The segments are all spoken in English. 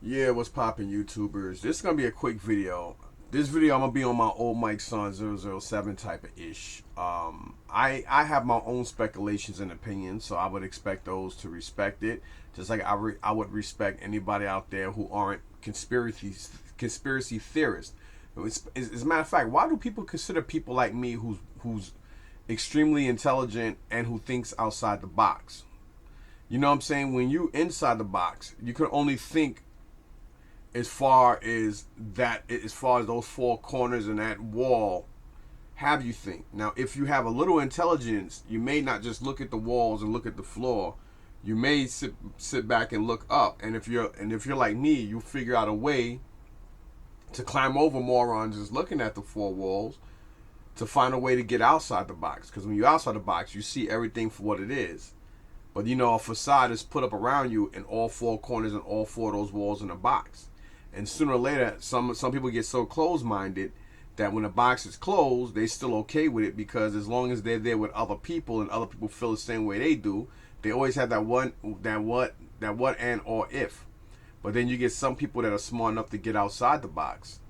Yeah, what's poppin', YouTubers? This is gonna be a quick video. This video, I'm gonna be on my old mikesaun007 type of ish. I have my own speculations and opinions, so I would expect those to respect it, just like I would respect anybody out there who aren't conspiracy theorists. As a matter of fact, why do people consider people like me who's extremely intelligent and who thinks outside the box? You know what I'm saying? When you inside the box, you can only think as far as those four corners and that wall have you think. Now, if you have a little intelligence, you may not just look at the walls and look at the floor. You may sit back and look up. And if you're like me, you figure out a way to climb over more on just looking at the four walls to find a way to get outside the box. Because when you're outside the box, you see everything for what it is. But a facade is put up around you in all four corners and all four of those walls in a box. And sooner or later, some people get so closed-minded that when the box is closed, they're still okay with it, because as long as they're there with other people and other people feel the same way they do, they always have that what and or if. But then you get some people that are smart enough to get outside the box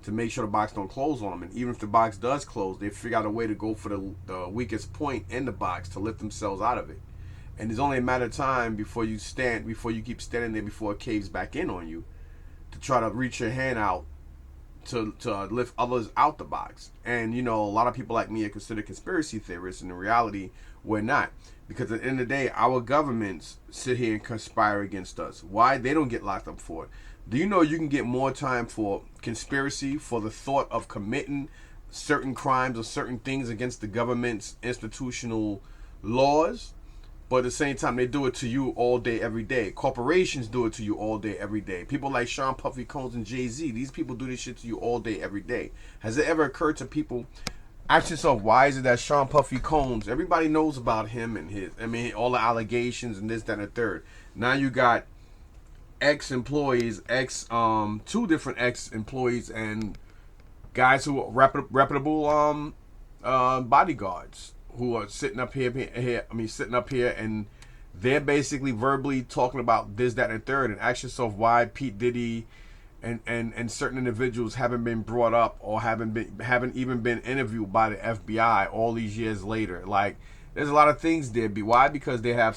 to make sure the box don't close on them. And even if the box does close, they figure out a way to go for the weakest point in the box to lift themselves out of it. And it's only a matter of time before you keep standing there before it caves back in on you, to try to reach your hand out to lift others out the box. And a lot of people like me are considered conspiracy theorists, and in reality we're not, because at the end of the day, our governments sit here and conspire against us. Why? They don't get locked up for it. Do you know you can get more time for conspiracy, for the thought of committing certain crimes or certain things against the government's institutional laws? But at the same time, they do it to you all day, every day. Corporations do it to you all day, every day. People like Sean Puffy Combs and Jay-Z, these people do this shit to you all day, every day. Has it ever occurred to people, ask yourself, why is it that Sean Puffy Combs, everybody knows about him and all the allegations and this, that, and the third. Now you got ex-employees, two different ex-employees and guys who are reputable bodyguards, who are sitting up here, and they're basically verbally talking about this, that, and third. And ask yourself why Pete Diddy and certain individuals haven't been brought up, or haven't even been interviewed by the FBI all these years later. Like, there's a lot of things there. Why? Because they have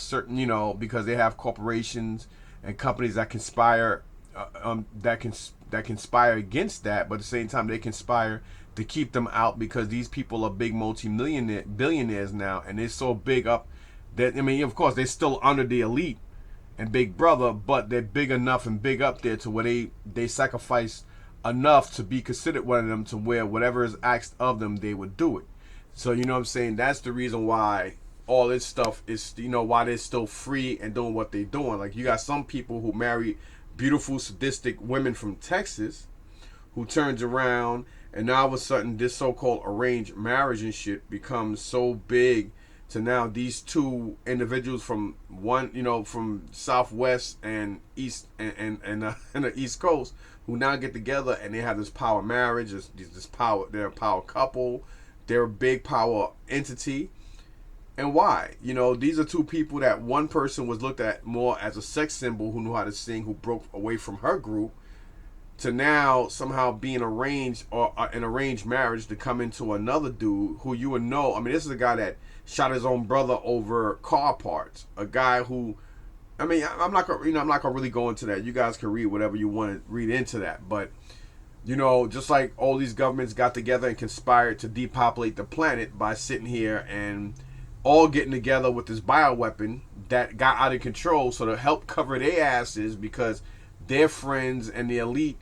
because they have corporations and companies that conspire, that conspire against that, but at the same time they conspire to keep them out, because these people are big billionaires now, and they're so big up that, of course, they're still under the elite and Big Brother, but they're big enough and big up there to where they sacrifice enough to be considered one of them, to where whatever is asked of them, they would do it. So you know what I'm saying? That's the reason why all this stuff is, why they're still free and doing what they're doing. Like, you got some people who marry beautiful, sadistic women from Texas, who turns around, and now all of a sudden this so-called arranged marriage and shit becomes so big, to now these two individuals from from Southwest and East and the East Coast, who now get together and they have this power marriage, they're a power couple, they're a big power entity. And why? These are two people that one person was looked at more as a sex symbol, who knew how to sing, who broke away from her group, to now somehow being arranged, or an arranged marriage, to come into another dude who you would know. This is a guy that shot his own brother over car parts. A guy who, I'm not gonna really go into that. You guys can read whatever you want to read into that. But just like all these governments got together and conspired to depopulate the planet by sitting here and all getting together with this bioweapon that got out of control, so to help cover their asses, because their friends and the elite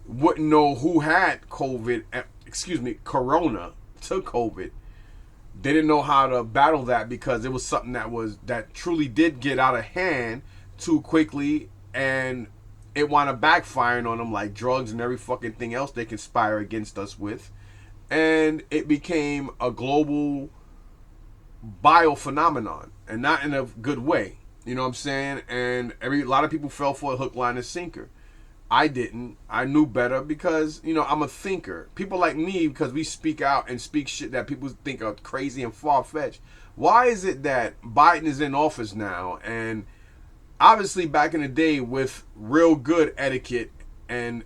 wouldn't know who had corona to COVID. They didn't know how to battle that, because it was something that truly did get out of hand too quickly, and it wound up backfiring on them, like drugs and every fucking thing else they conspire against us with. And it became a global biophenomenon, and not in a good way. You know what I'm saying? And a lot of people fell for a hook, line, and sinker. I didn't. I knew better, because I'm a thinker. People like me, because we speak out and speak shit that people think are crazy and far-fetched. Why is it that Biden is in office now, and obviously back in the day with real good etiquette and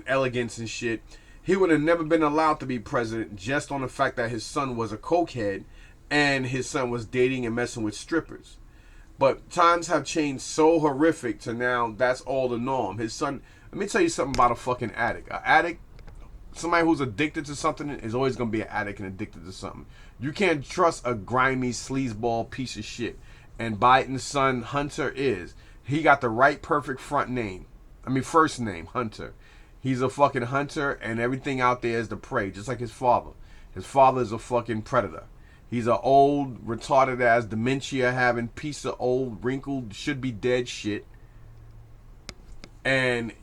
elegance and shit, he would have never been allowed to be president just on the fact that his son was a cokehead and his son was dating and messing with strippers. But times have changed so horrific to now that's all the norm. His son, let me tell you something about a fucking addict. An addict, somebody who's addicted to something is always going to be an addict and addicted to something. You can't trust a grimy sleazeball piece of shit. And Biden's son, Hunter, is. He got the right perfect front name. I mean, first name, Hunter. He's a fucking hunter, and everything out there is the prey, just like his father. His father is a fucking predator. He's an old, retarded ass, dementia having piece of old, wrinkled, should be dead shit. And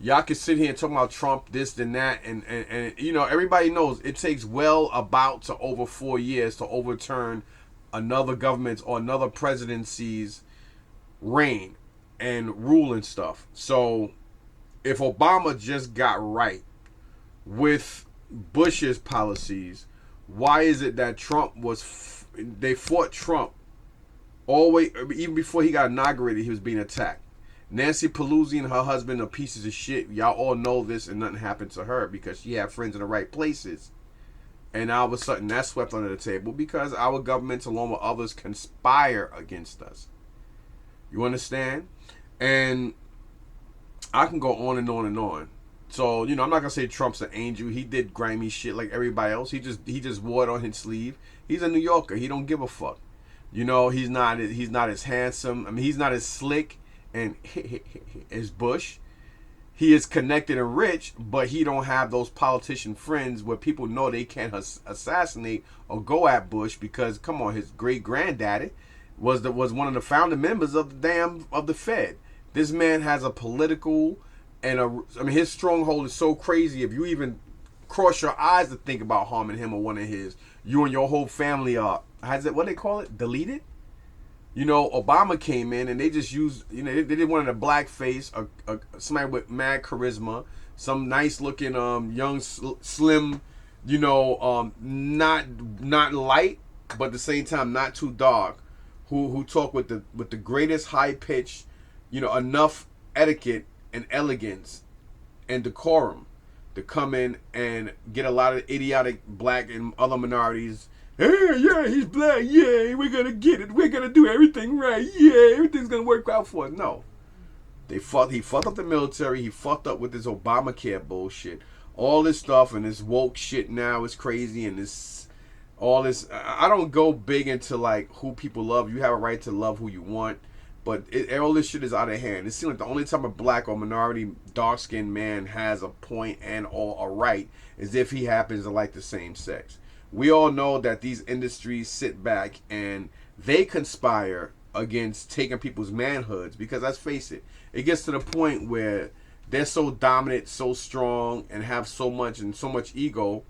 y'all can sit here and talk about Trump, this and that, and you know, everybody knows it takes well about to over 4 years to overturn another government's or another presidency's reign and rule and stuff. So if Obama just got right with Bush's policies, why is it that Trump was they fought Trump always, even before he got inaugurated, he was being attacked. Nancy Pelosi and her husband are pieces of shit. Y'all all know this, and nothing happened to her because she had friends in the right places. And all of a sudden, that's swept under the table because our governments, along with others, conspire against us. You understand? And I can go on and on and on. So, you know, I'm not gonna say Trump's an angel. He did grimy shit like everybody else. He just wore it on his sleeve. He's a New Yorker. He don't give a fuck. You know, he's not as handsome. I mean, he's not as slick and as Bush. He is connected and rich, but he don't have those politician friends where people know they can't assassinate or go at Bush because, come on, his great granddaddy was one of the founding members of the Fed. This man has a political and I mean, his stronghold is so crazy. If you even cross your eyes to think about harming him or one of his, you and your whole family are, what they call it, deleted. You know, Obama came in and they just used, you know, they did one of the black face, somebody with mad charisma, some nice looking young slim, you know, not light, but at the same time not too dark, who talk with the greatest high pitch, you know, enough etiquette and elegance and decorum to come in and get a lot of idiotic black and other minorities. Hey, yeah, he's black. Yeah, we're gonna get it. We're gonna do everything right. Yeah, everything's gonna work out for us. No, he fucked up the military. He fucked up with this Obamacare bullshit. All this stuff and this woke shit now is crazy. And all this. I don't go big into like who people love. You have a right to love who you want. But all this shit is out of hand. It seems like the only time a black or minority dark-skinned man has a point and or a right is if he happens to like the same sex. We all know that these industries sit back and they conspire against taking people's manhoods because, let's face it, it gets to the point where they're so dominant, so strong, and have so much ego,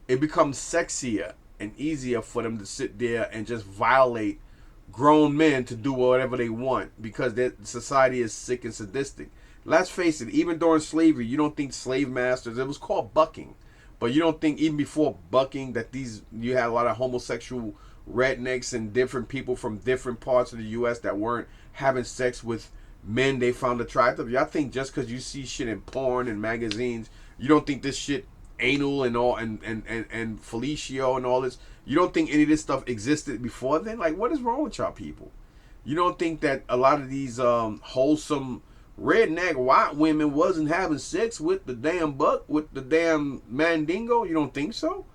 it becomes sexier and easier for them to sit there and just violate grown men to do whatever they want because their society is sick and sadistic. Let's face it, even during slavery, you don't think slave masters, it was called bucking, but you don't think even before bucking that you had a lot of homosexual rednecks and different people from different parts of the U.S. that weren't having sex with men they found attractive. Y'all think just because you see shit in porn and magazines, you don't think this shit anal and all and fellatio and all this, you don't think any of this stuff existed before then? Like, what is wrong with y'all people? You don't think that a lot of these wholesome redneck white women wasn't having sex with the damn buck, with the damn mandingo? You don't think so?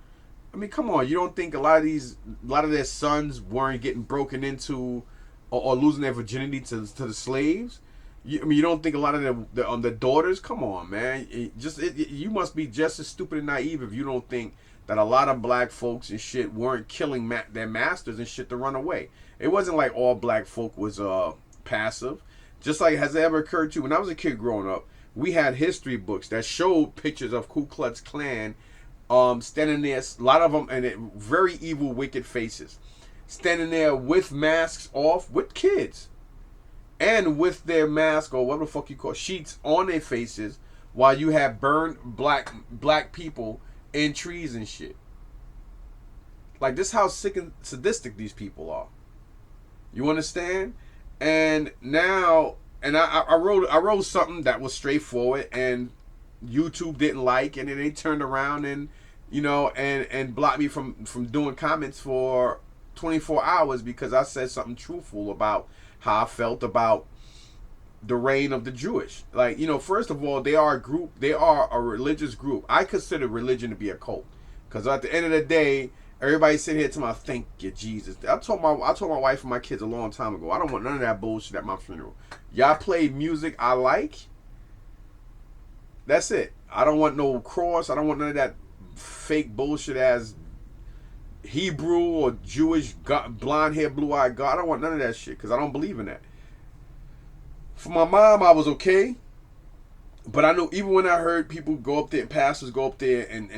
I mean, come on. You don't think a lot of their sons weren't getting broken into or losing their virginity to the slaves? I mean, you don't think a lot of the daughters? Come on, man. You must be just as stupid and naive if you don't think that a lot of black folks and shit weren't killing their masters and shit to run away. It wasn't like all black folk was passive. Just like, has it ever occurred to you, when I was a kid growing up, we had history books that showed pictures of Ku Klux Klan standing there, a lot of them, and very evil, wicked faces, standing there with masks off, with kids, and with their mask, or whatever the fuck you call it, sheets on their faces, while you have burned black people in trees and shit. Like, this is how sick and sadistic these people are. You understand? And now, and I wrote something that was straightforward, and YouTube didn't like, and then they turned around and and blocked me from doing comments for 24 hours because I said something truthful about how I felt about the reign of the Jewish. Like, first of all, they are a group, they are a religious group. I consider religion to be a cult. Because at the end of the day, everybody sitting here to my thank you, Jesus. I told my wife and my kids a long time ago, I don't want none of that bullshit at my funeral. Y'all play music I like. That's it. I don't want no cross. I don't want none of that fake bullshit as Hebrew or Jewish blonde hair, blue eyed God. I don't want none of that shit because I don't believe in that. For my mom, I was okay. But I know even when I heard people go up there, pastors go up there and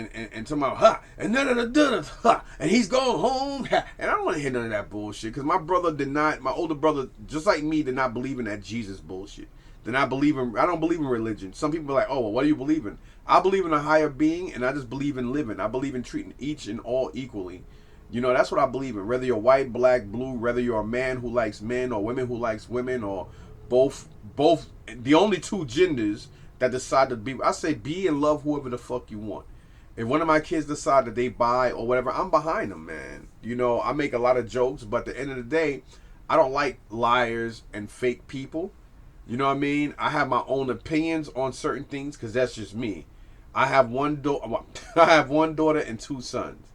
talk about, and and he's going home, and I don't want to hear none of that bullshit because my older brother, just like me, did not believe in that Jesus bullshit. I don't believe in religion. Some people are like, oh, well, what do you believe in? I believe in a higher being, and I just believe in living. I believe in treating each and all equally. That's what I believe in. Whether you're white, black, blue, whether you're a man who likes men or women who likes women or both, the only two genders that decide to be, I say be and love whoever the fuck you want. If one of my kids decide that they buy or whatever, I'm behind them, man. I make a lot of jokes, but at the end of the day, I don't like liars and fake people. You know what I mean? I have my own opinions on certain things because that's just me. I have one I have one daughter and two sons.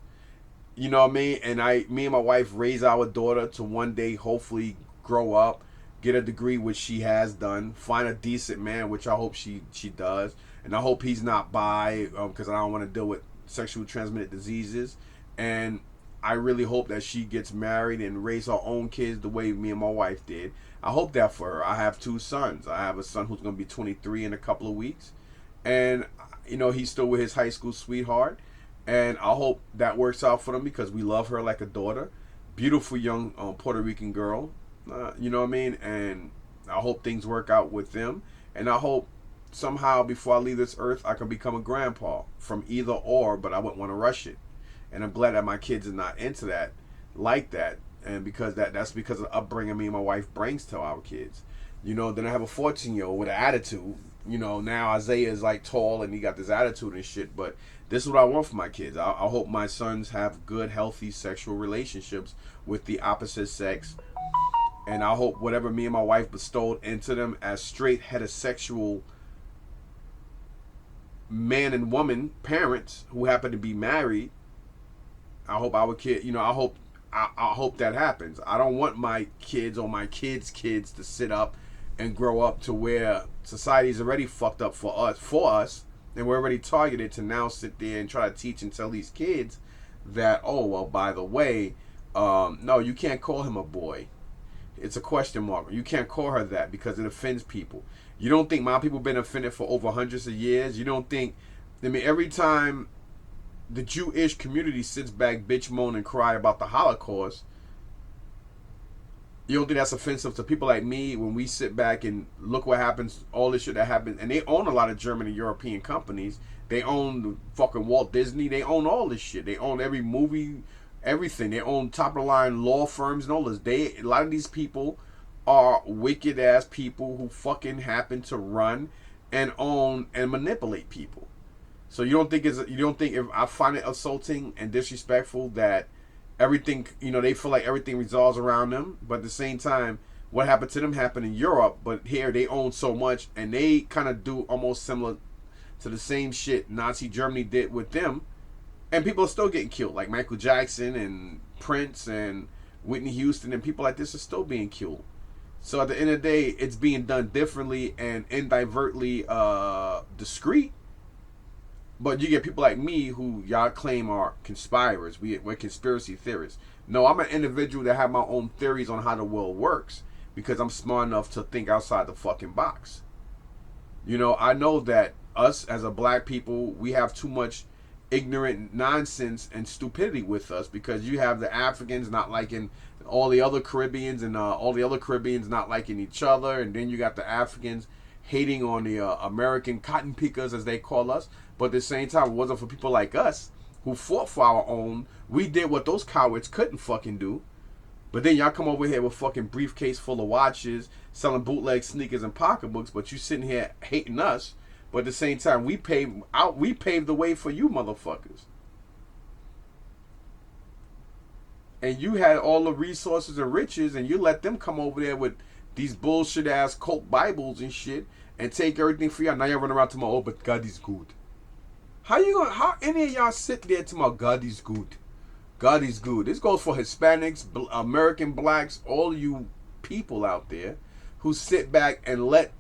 You know what I mean? And me and my wife raise our daughter to one day hopefully grow up, get a degree, which she has done, find a decent man, which I hope she does, and I hope he's not bi, because I don't want to deal with sexually transmitted diseases, and I really hope that she gets married and raise her own kids the way me and my wife did. I hope that for her. I have two sons. I have a son who's going to be 23 in a couple of weeks, and he's still with his high school sweetheart, and I hope that works out for them because we love her like a daughter. Beautiful young Puerto Rican girl. You know what I mean? And I hope things work out with them. And I hope somehow before I leave this earth, I can become a grandpa from either or, but I wouldn't want to rush it. And I'm glad that my kids are not into that, like that. And because that's because of the upbringing me and my wife brings to our kids. Then I have a 14-year-old with an attitude. Now Isaiah is like tall and he got this attitude and shit. But this is what I want for my kids. I hope my sons have good, healthy sexual relationships with the opposite sex. And I hope whatever me and my wife bestowed into them as straight heterosexual man and woman parents who happen to be married, I hope our kid, I hope that happens. I don't want my kids or my kids' kids to sit up and grow up to where society's already fucked up for us, and we're already targeted to now sit there and try to teach and tell these kids that, oh, well, by the way, no, you can't call him a boy. It's a question mark. You can't call her that because it offends people. You don't think my people been offended for over hundreds of years? You don't think, every time the Jewish community sits back, bitch, moan, and cry about the Holocaust, you don't think that's offensive to people like me when we sit back and look what happens, all this shit that happened, and they own a lot of German and European companies. They own the fucking Walt Disney. They own all this shit. They own every movie, everything. They own top of the line law firms and all this. A lot of these people are wicked ass people who fucking happen to run and own and manipulate people. So you don't think if I find it assaulting and disrespectful that everything, they feel like everything resolves around them, but at the same time, what happened to them happened in Europe, but here they own so much and they kind of do almost similar to the same shit Nazi Germany did with them, and people are still getting killed, like Michael Jackson and Prince and Whitney Houston, and people like this are still being killed. So at the end of the day, it's being done differently and indirectly discreet. But you get people like me who y'all claim are conspirators. We're conspiracy theorists. No, I'm an individual that have my own theories on how the world works because I'm smart enough to think outside the fucking box. I know that us as a black people, we have too much ignorant nonsense and stupidity with us because you have the Africans not liking all the other Caribbeans and all the other Caribbeans not liking each other, and then you got the Africans hating on the American cotton pickers, as they call us. But at the same time, it wasn't for people like us who fought for our own. We did what those cowards couldn't fucking do. But then y'all come over here with fucking briefcase full of watches, selling bootleg sneakers and pocketbooks, but you sitting here hating us. But at the same time, we paved the way for you motherfuckers. And you had all the resources and riches, and you let them come over there with these bullshit ass cult Bibles and shit and take everything for y'all. Now y'all run around to my, oh, but God is good. How any of y'all sit there to my God is good? God is good. This goes for Hispanics, American blacks, all you people out there who sit back and let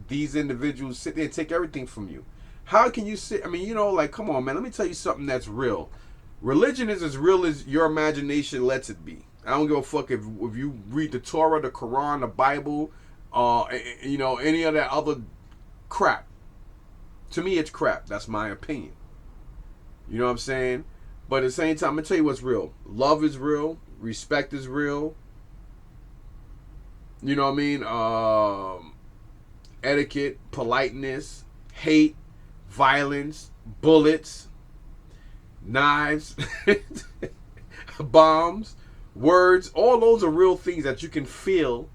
these individuals sit there and take everything from you. How can you sit? I mean, like, come on, man. Let me tell you something that's real. Religion is as real as your imagination lets it be. I don't give a fuck if you read the Torah, the Quran, the Bible, any of that other crap. To me, it's crap. That's my opinion. You know what I'm saying? But at the same time, I'm going to tell you what's real. Love is real. Respect is real. You know what I mean? Etiquette, politeness, hate, violence, bullets, knives, bombs, words. All those are real things that you can feel,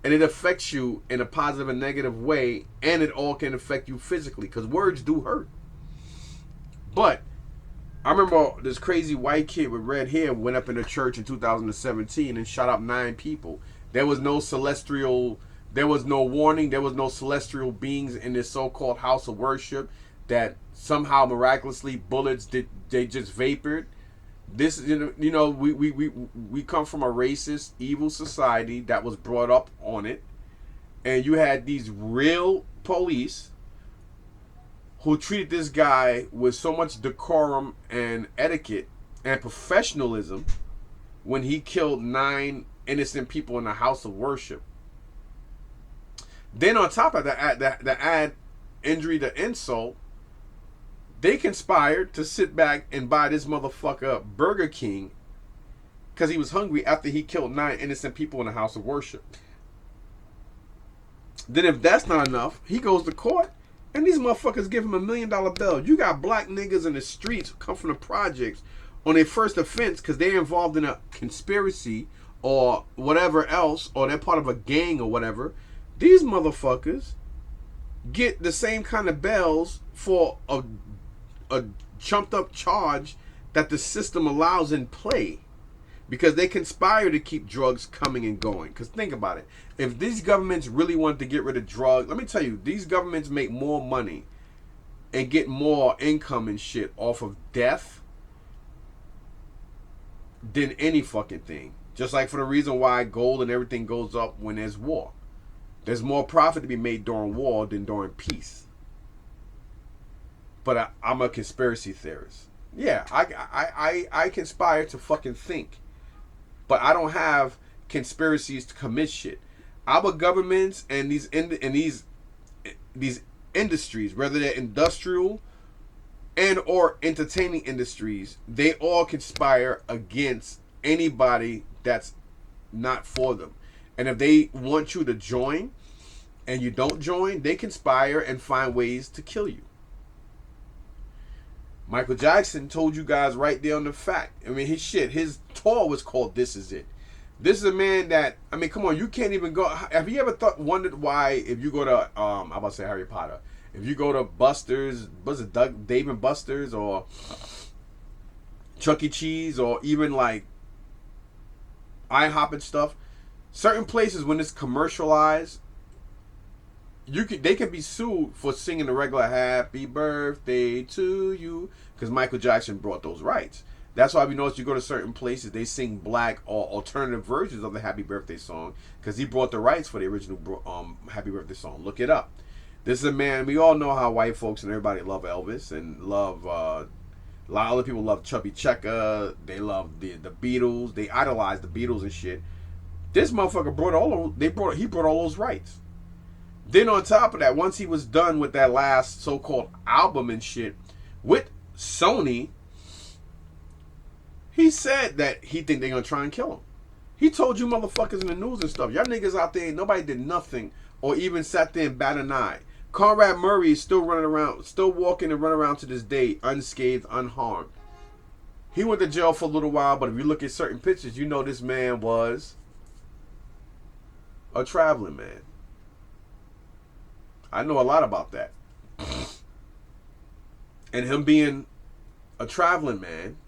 and it affects you in a positive and negative way, and it all can affect you physically, because words do hurt. But I remember this crazy white kid with red hair went up in a church in 2017 and shot up 9 people. There was no warning. There was no celestial beings in this so-called house of worship that somehow miraculously bullets they just vapored. This, we come from a racist, evil society that was brought up on it, and you had these real police who treated this guy with so much decorum and etiquette and professionalism when he killed 9 innocent people in a house of worship. Then on top of that, the add injury to insult, they conspired to sit back and buy this motherfucker Burger King because he was hungry after he killed 9 innocent people in a house of worship. Then if that's not enough, he goes to court and these motherfuckers give him $1 million bail. You got black niggas in the streets who come from the projects on their first offense because they're involved in a conspiracy or whatever else, or they're part of a gang or whatever. These motherfuckers get the same kind of bails for a chumped up charge that the system allows in play, because they conspire to keep drugs coming and going. Because think about it. If these governments really wanted to get rid of drugs, let me tell you, these governments make more money and get more income and shit off of death than any fucking thing. Just like for the reason why gold and everything goes up when there's war. There's more profit to be made during war than during peace. But I'm a conspiracy theorist. Yeah, I conspire to fucking think. But I don't have conspiracies to commit shit. Our governments and these industries, whether they're industrial and or entertaining industries, they all conspire against anybody that's not for them. And if they want you to join and you don't join, they conspire and find ways to kill you. Michael Jackson told you guys right there on the fact. I mean, his tour was called This Is It. This is a man that, I mean, come on, you can't even go. Have you ever wondered why, if you go to, I'm about to say Harry Potter, if you go to Buster's, was it Dave and Buster's or Chuck E. Cheese or even like IHOP and stuff, certain places when it's commercialized, they can be sued for singing the regular "Happy Birthday to You" because Michael Jackson brought those rights. That's why we notice you go to certain places, they sing black or alternative versions of the Happy Birthday song because he brought the rights for the original Happy Birthday song. Look it up. This is a man, we all know how white folks and everybody love Elvis and love, a lot of other people love Chubby Checker. They love the Beatles. They idolize the Beatles and shit. This motherfucker brought all those rights. Then on top of that, once he was done with that last so-called album and shit with Sony, he said that he think they're gonna try and kill him. He told you motherfuckers in the news and stuff, y'all niggas out there, nobody did nothing or even sat there and bat an eye. Conrad Murray is still running around, still walking and running around to this day, unscathed, unharmed. He went to jail for a little while, but if you look at certain pictures, you know this man was a traveling man. I know a lot about that. And him being a traveling man,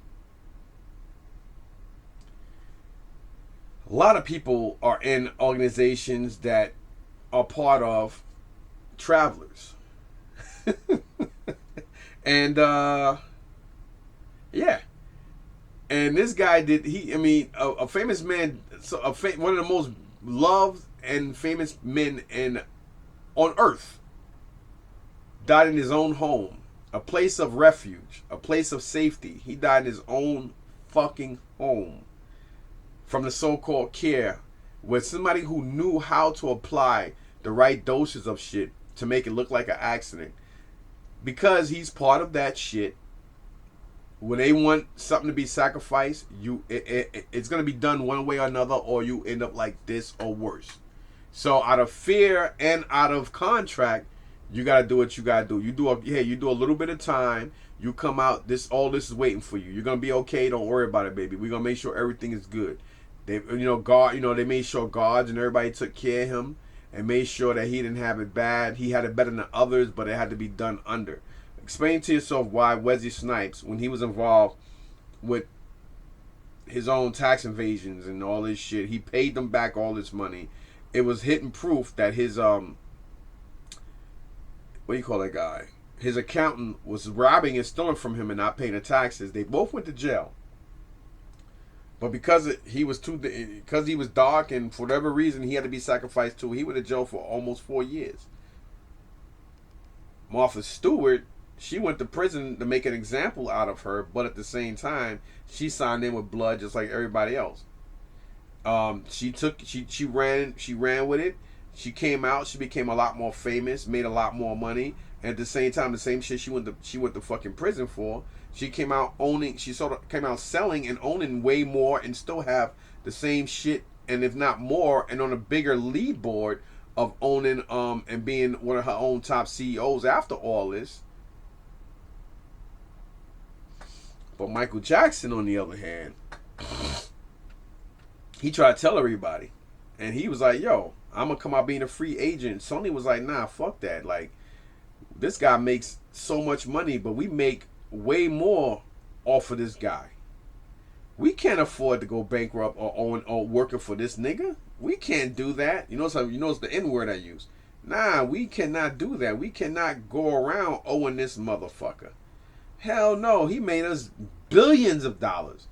a lot of people are in organizations that are part of travelers. And yeah. And this guy did, a famous man, one of the most loved and famous men on earth, died in his own home, a place of refuge, a place of safety. He died in his own fucking home from the so-called care, with somebody who knew how to apply the right doses of shit to make it look like an accident. Because he's part of that shit, when they want something to be sacrificed, it's going to be done one way or another, or you end up like this or worse. So out of fear and out of contract, you got to do what you got to do. You do a little bit of time. You come out, all this is waiting for you. You're going to be okay. Don't worry about it, baby. We're going to make sure everything is good. They made sure guards and everybody took care of him and made sure that he didn't have it bad. He had it better than others, but it had to be done under. Explain to yourself why Wesley Snipes, when he was involved with his own tax invasions and all this shit, he paid them back all this money. It was hidden proof that his what do you call that guy? His accountant was robbing and stealing from him and not paying the taxes. They both went to jail. But because he was dark and for whatever reason he had to be sacrificed to, he went to jail for almost 4 years. Martha Stewart, she went to prison to make an example out of her, but at the same time, she signed in with blood just like everybody else. She ran with it. She came out. She became a lot more famous, made a lot more money, and at the same time, the same shit she went to fucking prison for. She came out came out selling and owning way more, and still have the same shit, and if not more, and on a bigger lead board of owning and being one of her own top CEOs after all this. But Michael Jackson, on the other hand, he tried to tell everybody. And he was like, yo, I'm going to come out being a free agent. Sony was like, nah, fuck that. Like, this guy makes so much money, but we make way more off of this guy. We can't afford to go bankrupt or working for this nigga. We can't do that. You know it's the N word I use. Nah, we cannot do that. We cannot go around owing this motherfucker. Hell no, he made us billions of dollars.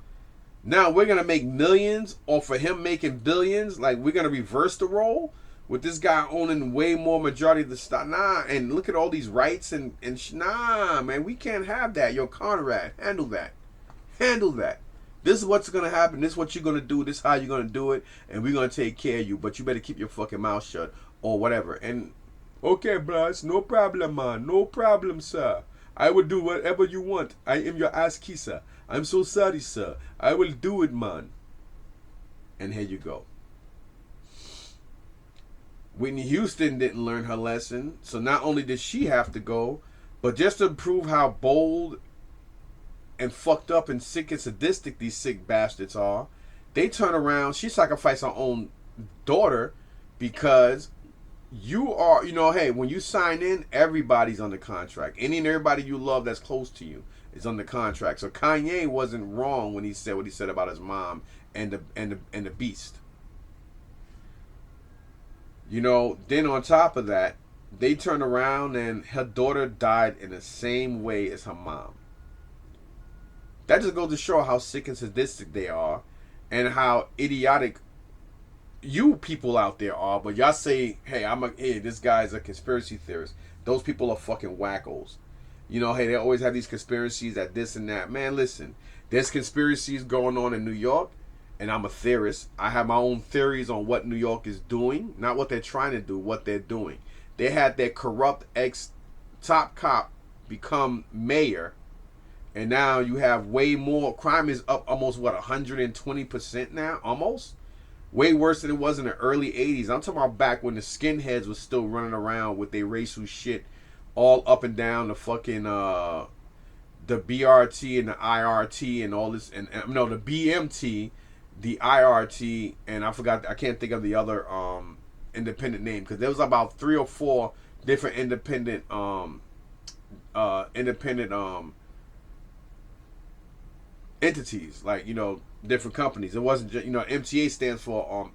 Now we're going to make millions off of him making billions? Like, we're going to reverse the role with this guy owning way more majority of the stock? Nah, and look at all these rights and nah, man, we can't have that. Yo, Conrad, handle that. Handle that. This is what's going to happen. This is what you're going to do. This is how you're going to do it. And we're going to take care of you. But you better keep your fucking mouth shut or whatever. And, okay, boss, no problem, man. No problem, sir. I will do whatever you want. I am your ass kisser. I'm so sorry, sir. I will do it, man. And here you go. Whitney Houston didn't learn her lesson. So not only did she have to go, but just to prove how bold and fucked up and sick and sadistic these sick bastards are, they turn around. She sacrificed her own daughter because you are, hey, when you sign in, everybody's under contract. Any and everybody you love that's close to you is under contract. So Kanye wasn't wrong when he said what he said about his mom and the beast. Then on top of that, they turn around and her daughter died in the same way as her mom. That just goes to show how sick and sadistic they are and how idiotic you people out there are. But y'all say, hey, this guy's a conspiracy theorist. Those people are fucking wackos. Hey, they always have these conspiracies that this and that. Man, listen, there's conspiracies going on in New York, and I'm a theorist. I have my own theories on what New York is doing, not what they're trying to do, what they're doing. They had their corrupt ex-top cop become mayor, and now you have way more. Crime is up almost, 120% now? Almost? Way worse than it was in the early 80s. I'm talking about back when the skinheads was still running around with their racial shit all up and down the fucking the BRT and the IRT and all this, and no, the BMT, the IRT, and I can't think of the other independent name, because there was about 3 or 4 different independent entities, like, different companies. It wasn't just, MTA stands for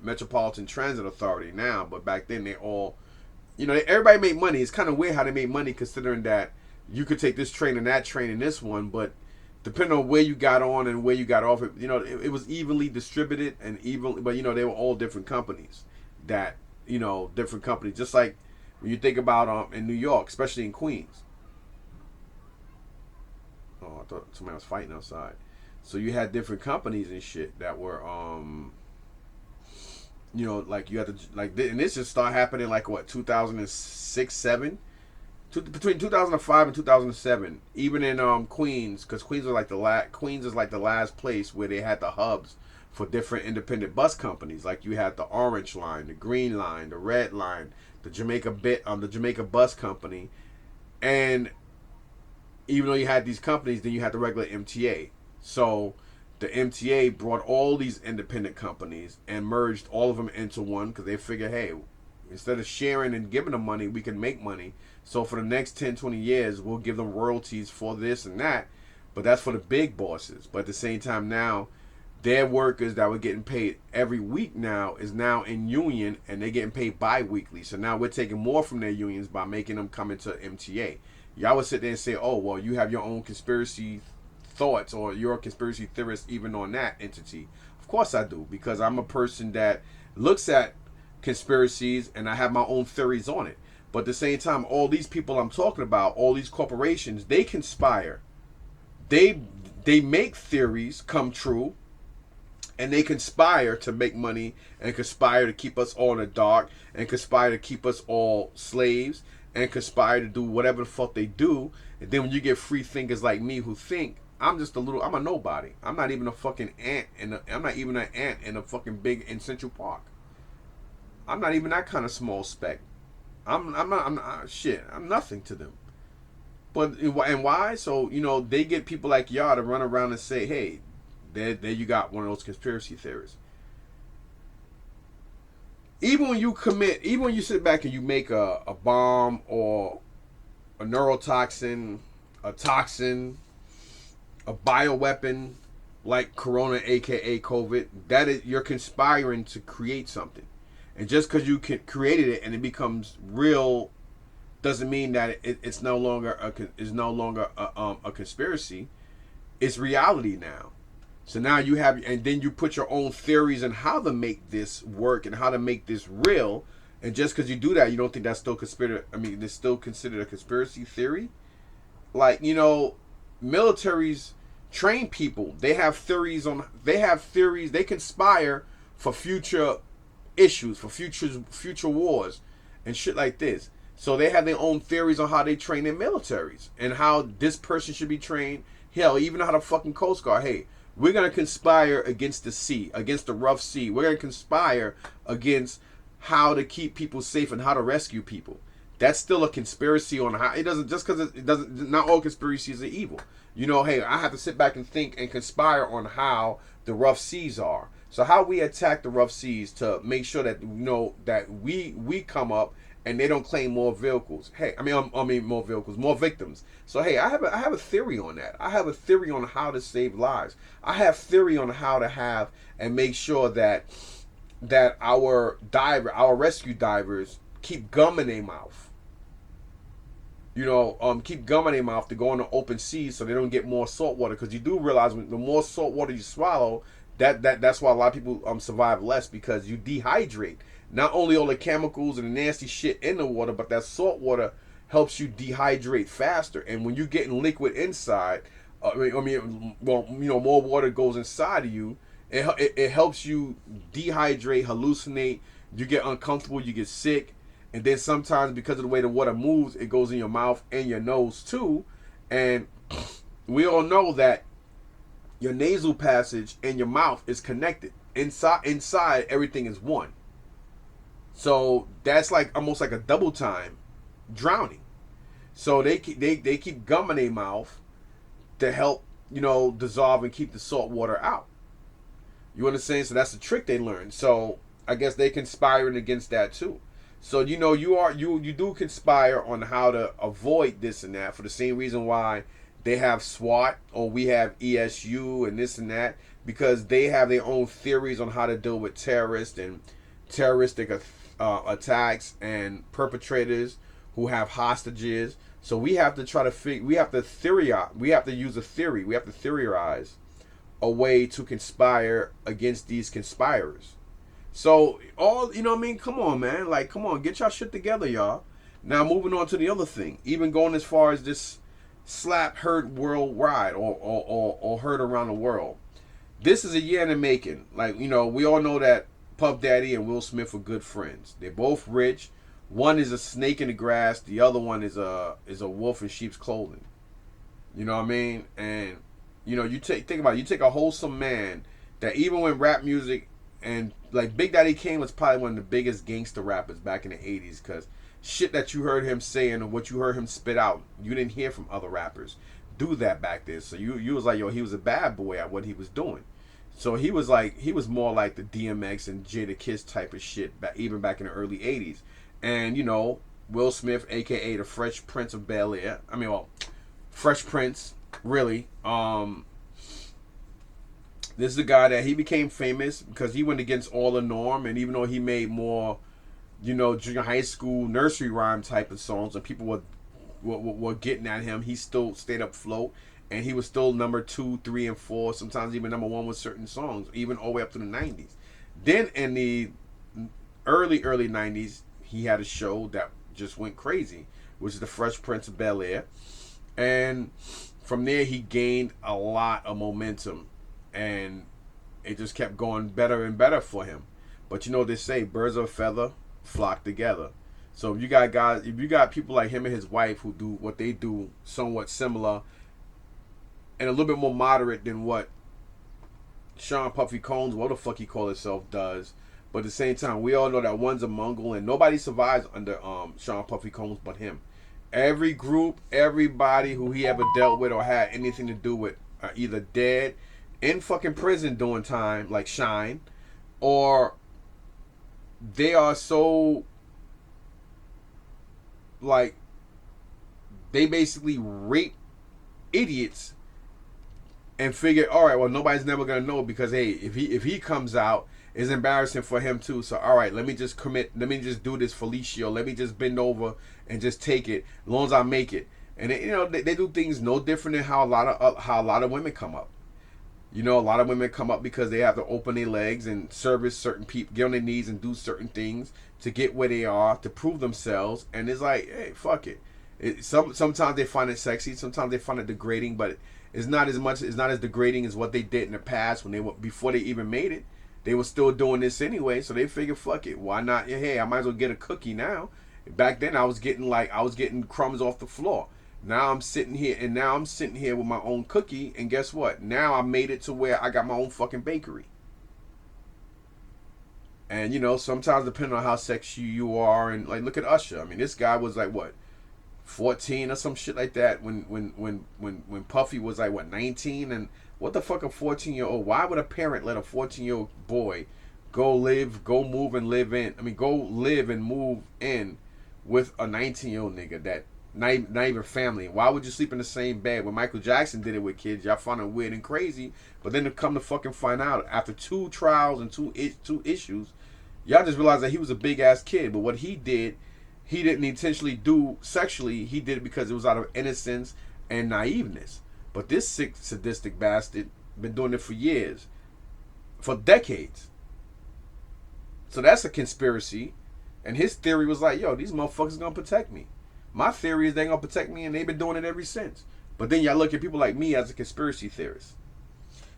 Metropolitan Transit Authority now, but back then they all, everybody made money. It's kind of weird how they made money, considering that you could take this train and that train and this one, but depending on where you got on and where you got off, it was evenly distributed and even, but they were all different companies that, different companies. Just like when you think about in New York, especially in Queens. Oh, I thought somebody was fighting outside. So you had different companies and shit that were, like you had to, like, and this just started happening like what, 2006, 7? Between 2005 and 2007, even in Queens, because Queens is like the last place where they had the hubs for different independent bus companies. Like you had the Orange Line, the Green Line, the Red Line, the Jamaica Bus Company, and even though you had these companies, then you had the regular MTA. So the MTA brought all these independent companies and merged all of them into one, because they figured, hey, instead of sharing and giving them money, we can make money. So for the next 10, 20 years, we'll give them royalties for this and that. But that's for the big bosses. But at the same time now, their workers that were getting paid every week now is now in union, and they're getting paid bi-weekly. So now we're taking more from their unions by making them come into MTA. Y'all would sit there and say, oh, well, you have your own conspiracy thoughts, or you're a conspiracy theorist even on that entity. Of course I do, because I'm a person that looks at conspiracies and I have my own theories on it. But at the same time, all these people I'm talking about, all these corporations, they conspire. They make theories come true, and they conspire to make money, and conspire to keep us all in the dark, and conspire to keep us all slaves, and conspire to do whatever the fuck they do. And then when you get free thinkers like me who think, I'm a nobody. I'm not even a fucking ant, I'm not even an ant in a fucking in Central Park. I'm not even that kind of small speck. I'm nothing to them. But, and why? So, they get people like y'all to run around and say, hey, there you got one of those conspiracy theorists. Even when you sit back and you make a bomb or a neurotoxin, a toxin, a bioweapon like Corona, aka COVID, you're conspiring to create something. And just because you created it and it becomes real, doesn't mean that it's no longer a conspiracy. It's reality now. So now you have, and then you put your own theories on how to make this work and how to make this real. And just because you do that, you don't think that's still considered? I mean, it's still considered a conspiracy theory. Like, militaries train people. They have theories. They conspire for future issues, for future wars and shit like this. So they have their own theories on how they train their militaries and how this person should be trained. Hell, even how the fucking Coast Guard. Hey, we're gonna conspire against the sea, against the rough sea. We're gonna conspire against how to keep people safe and how to rescue people. That's still a conspiracy on how it doesn't, just because it doesn't. Not all conspiracies are evil. Hey, I have to sit back and think and conspire on how the rough seas are. So how we attack the rough seas to make sure that that we come up and they don't claim more vehicles. Hey, more vehicles, more victims. So hey, I have a theory on that. I have a theory on how to save lives. I have theory on how to have and make sure that our rescue divers keep gum in their mouth. Keep gum in their mouth to go on the open seas so they don't get more salt water. Because you do realize the more salt water you swallow, that's why a lot of people survive less, because you dehydrate. Not only all the chemicals and the nasty shit in the water, but that salt water helps you dehydrate faster. And when you're getting liquid inside, more water goes inside of you. It helps you dehydrate, hallucinate. You get uncomfortable, you get sick, and then sometimes because of the way the water moves, it goes in your mouth and your nose too. And we all know that your nasal passage and your mouth is connected. Inside everything is one. So that's like almost like a double time drowning. So they keep gum in their mouth to help, dissolve and keep the salt water out. You understand? So that's the trick they learned. So I guess they conspiring against that too. So you do conspire on how to avoid this and that for the same reason why they have SWAT or we have ESU and this and that, because they have their own theories on how to deal with terrorists and terroristic attacks and perpetrators who have hostages. So we have to try to we have to theorize. We have to use a theory. We have to theorize a way to conspire against these conspirators. So all, what I mean, come on, man, like, come on, get y'all shit together, y'all. Now moving on to the other thing, even going as far as this slap heard worldwide or heard around the world. This is a year in the making. Like, we all know that Puff Daddy and Will Smith are good friends. They're both rich. One is a snake in the grass. The other one is a wolf in sheep's clothing. You know what I mean? And you think about it. You take a wholesome man that even when rap music and like Big Daddy Kane was probably one of the biggest gangster rappers back in the 80s, because shit that you heard him saying and what you heard him spit out, you didn't hear from other rappers do that back then. So you was like, yo, he was a bad boy at what he was doing. So he was more like the DMX and Jada Kiss type of shit, even back in the early 80s. And, Will Smith, a.k.a. the Fresh Prince of Bel-Air. I mean, well, Fresh Prince, really. This is a guy that he became famous because he went against all the norm. And even though he made more, junior high school nursery rhyme type of songs and people were getting at him, he still stayed afloat. And he was still number 2, 3, and 4, sometimes even number 1 with certain songs, even all the way up to the 90s. Then in the early 90s, he had a show that just went crazy, which is the Fresh Prince of Bel-Air. And from there, he gained a lot of momentum. And it just kept going better and better for him. But they say birds of a feather flock together. So if you got people like him and his wife who do what they do somewhat similar and a little bit more moderate than what Sean Puffy Combs, what the fuck he call himself, does. But at the same time, we all know that one's a Mongol and nobody survives under Sean Puffy Combs but him. Every group, everybody who he ever dealt with or had anything to do with are either dead, in fucking prison doing time, like Shine, or they are so, like, they basically rape idiots and figure, all right, well, nobody's never gonna know because, hey, if he comes out, it's embarrassing for him too. So, all right, let me just do this Felicio. Let me just bend over and just take it, as long as I make it. And they do things no different than how a lot of women come up. A lot of women come up because they have to open their legs and service certain people, get on their knees and do certain things to get where they are, to prove themselves. And it's like, hey, fuck it. Sometimes they find it sexy, sometimes they find it degrading, but it's not as degrading as what they did in the past before they even made it. They were still doing this anyway, so they figured, fuck it, why not? Hey, I might as well get a cookie now. Back then, I was getting crumbs off the floor. Now I'm sitting here with my own cookie, and guess what? Now I made it to where I got my own fucking bakery. And sometimes depending on how sexy you are, and like look at Usher. I mean, this guy was like what, 14 or some shit like that when Puffy was like what, 19. And what the fuck, a 14-year-old? Why would a parent let a 14-year-old boy go move and move in with a 19-year-old nigga that not even family? Why would you sleep in the same bed? When Michael Jackson did it with kids, y'all found it weird and crazy. But then to come to fucking find out after 2 trials and two issues, y'all just realized that he was a big ass kid. But what he did, he didn't intentionally do sexually. He did it because it was out of innocence and naiveness. But this sick, sadistic bastard been doing it for years, for decades. So that's a conspiracy. And his theory was like, yo, these motherfuckers gonna protect me. My theory is they gonna protect me, and they've been doing it ever since. But then y'all look at people like me as a conspiracy theorist.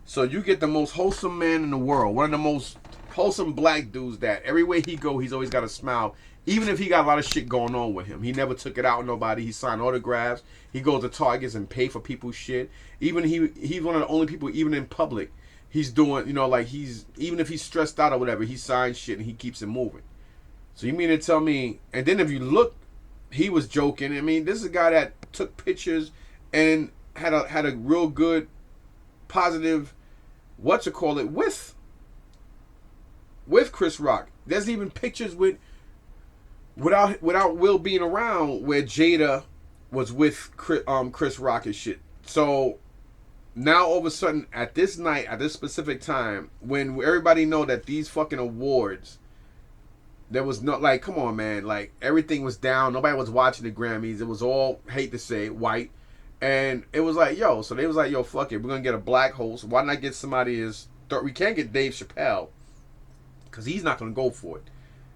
So you get the most wholesome man in the world, one of the most wholesome black dudes that everywhere he go, he's always got a smile. Even if he got a lot of shit going on with him, he never took it out on nobody. He signed autographs. He goes to Targets and pay for people's shit. Even he's one of the only people, even in public, he's doing, even if he's stressed out or whatever, he signs shit and he keeps it moving. So you mean to tell me? And then if you look he was joking. I mean, this is a guy that took pictures and had a real good positive with Chris Rock. There's even pictures without Will being around where Jada was with Chris Rock and shit. So now all of a sudden at this night, at this specific time, when everybody know that these fucking awards, there was no, like, come on, man, like everything was down. Nobody was watching the Grammys. It was all, hate to say, white. And it was like, yo, so they was like, yo, fuck it, we're gonna get a black host. Why not get somebody as we can't get Dave Chappelle because he's not gonna go for it,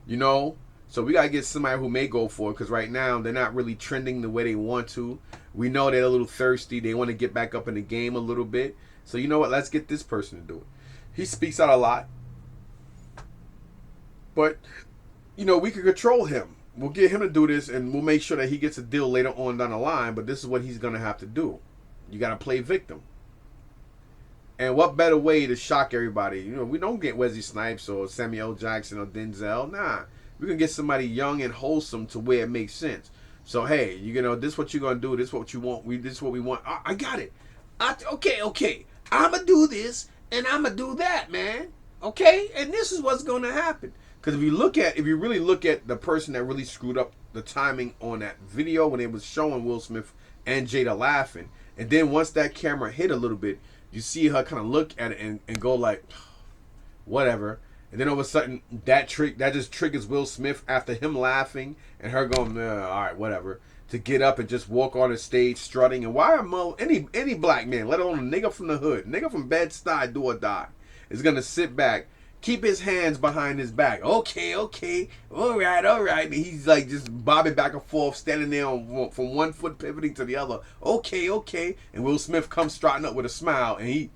you know. So we gotta get somebody who may go for it, because right now they're not really trending the way they want to. We know they're a little thirsty. They want to get back up in the game a little bit. So you know what? Let's get this person to do it. He speaks out a lot, but you know, we can control him. We'll get him to do this, and we'll make sure that he gets a deal later on down the line. But this is what he's gonna have to do. You gotta play victim. And what better way to shock everybody? You know, we don't get Wesley Snipes or Samuel Jackson or Denzel. Nah, we can get somebody young and wholesome to where it makes sense. So hey, you know, this is what you're gonna do. This is what you want. This is what we want. I got it. Okay. I'ma do this and I'ma do that, man. Okay, and this is what's gonna happen. Because if you really look at the person that really screwed up the timing on that video when it was showing Will Smith and Jada laughing, and then once that camera hit a little bit, you see her kind of look at it and go like, whatever. And then all of a sudden, that just triggers Will Smith after him laughing and her going, all right, whatever, to get up and just walk on the stage strutting. And why are any black man, let alone a nigga from the hood, nigga from Bed-Stuy, do or die, is gonna sit back, keep his hands behind his back. Okay, all right. And he's like just bobbing back and forth, standing there from one foot pivoting to the other. Okay. And Will Smith comes strutting up with a smile, and he,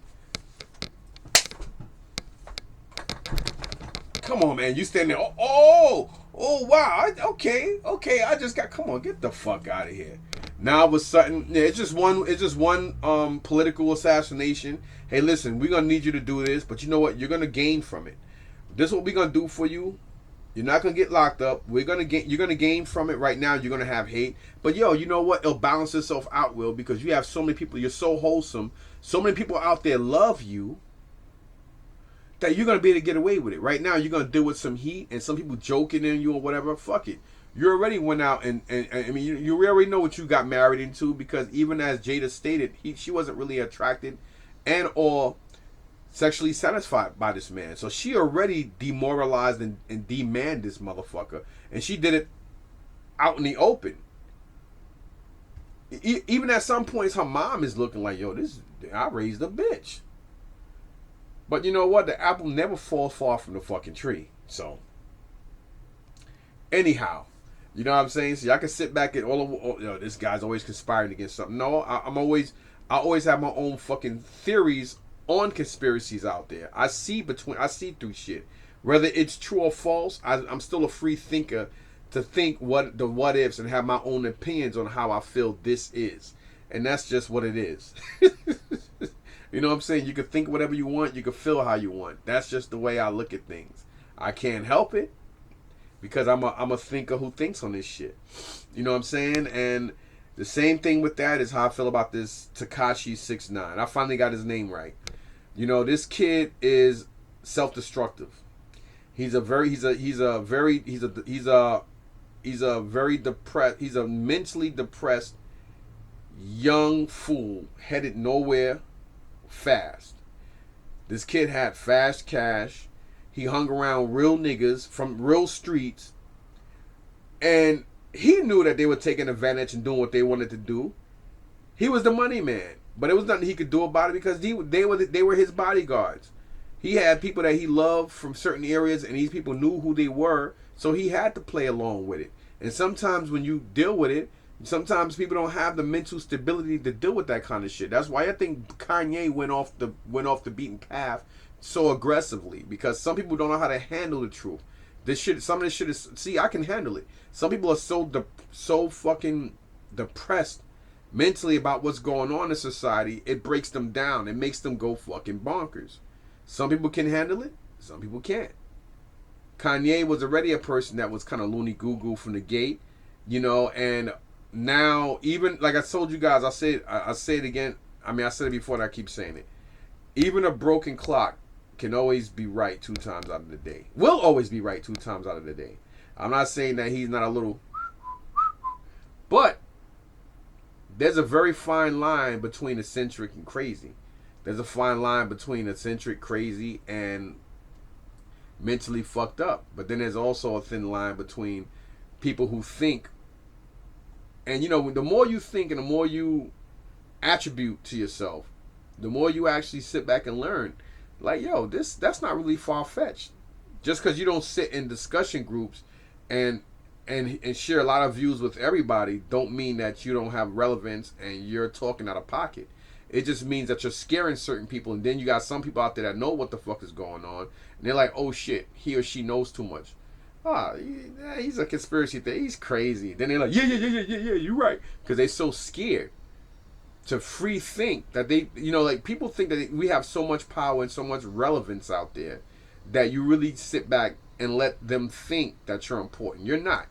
come on, man, you stand there. Oh, wow. Okay. I just got, come on, get the fuck out of here. Now all of a sudden, it's just one political assassination. Hey, listen, we're gonna need you to do this, but you know what? You're gonna gain from it. This is what we're gonna do for you. You're not gonna get locked up. You're gonna gain from it. Right now, you're gonna have hate, but yo, you know what? It'll balance itself out, Will, because you have so many people. You're so wholesome. So many people out there love you that you're gonna be able to get away with it. Right now, you're gonna deal with some heat and some people joking in you or whatever. Fuck it. You already went out and I mean, you already know what you got married into, because even as Jada stated, she wasn't really attracted and or sexually satisfied by this man. So she already demoralized and demanded this motherfucker. And she did it out in the open. Even at some points, her mom is looking like, yo, I raised a bitch. But you know what? The apple never falls far from the fucking tree. So, anyhow, you know what I'm saying? So y'all can sit back and this guy's always conspiring against something. No, I always have my own fucking theories on conspiracies out there. I see through shit. Whether it's true or false, I'm still a free thinker to think what ifs and have my own opinions on how I feel this is. And that's just what it is. You know what I'm saying? You can think whatever you want. You can feel how you want. That's just the way I look at things. I can't help it because I'm a thinker who thinks on this shit. You know what I'm saying? And the same thing with that is how I feel about this Tekashi 6ix9ine. I finally got his name right. You know, this kid is self-destructive. He's a mentally depressed young fool headed nowhere fast. This kid had fast cash. He hung around real niggas from real streets, and he knew that they were taking advantage and doing what they wanted to do. He was the money man, but it was nothing he could do about it because they were his bodyguards. He had people that he loved from certain areas, and these people knew who they were, so he had to play along with it. And sometimes when you deal with it, sometimes people don't have the mental stability to deal with that kind of shit. That's why I think Kanye went off the beaten path so aggressively, because some people don't know how to handle the truth. Some of this shit is, see, I can handle it. Some people are so fucking depressed mentally about what's going on in society, it breaks them down. It makes them go fucking bonkers. Some people can handle it. Some people can't. Kanye was already a person that was kind of loony goo goo from the gate. You know, and now even like I told you guys, I say it again. I mean, I said it before, and I keep saying it. Even a broken clock can always be right 2 times out of the day. Will always be right 2 times out of the day. I'm not saying that he's not a little, but there's a very fine line between eccentric and crazy. There's a fine line between eccentric, crazy, and mentally fucked up. But then there's also a thin line between people who think. And you know, the more you think and the more you attribute to yourself, the more you actually sit back and learn. Like, yo, that's not really far fetched. Just because you don't sit in discussion groups and and share a lot of views with everybody, don't mean that you don't have relevance and you're talking out of pocket. It just means that you're scaring certain people, and then you got some people out there that know what the fuck is going on, and they're like, oh shit, he or she knows too much. He's a conspiracy theorist. He's crazy. Then they're like, yeah, you're right, because they're so scared to free think that they, you know, like people think that we have so much power and so much relevance out there that you really sit back and let them think that you're important. You're not.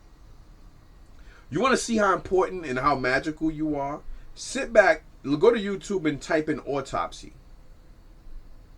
You want to see how important and how magical you are? Sit back, go to YouTube and type in autopsy.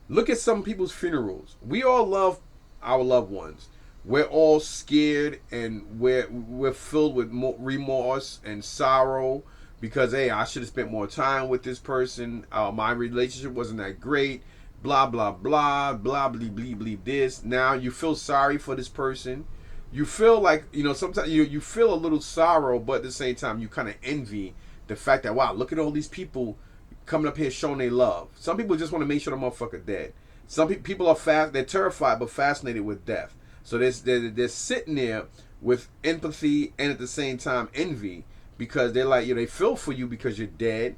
Look at some people's funerals. We all love our loved ones. We're all scared and we're filled with remorse and sorrow because, hey, I should have spent more time with this person. My relationship wasn't that great. Blah, blah, blah, blah, blah, blah, blah, this. Now you feel sorry for this person. You feel like, you know, sometimes you feel a little sorrow, but at the same time, you kind of envy the fact that, wow, look at all these people coming up here showing their love. Some people just want to make sure the motherfucker dead. Some people are they're terrified but fascinated with death. So they're sitting there with empathy and at the same time envy because they're like, you know, they feel for you because you're dead.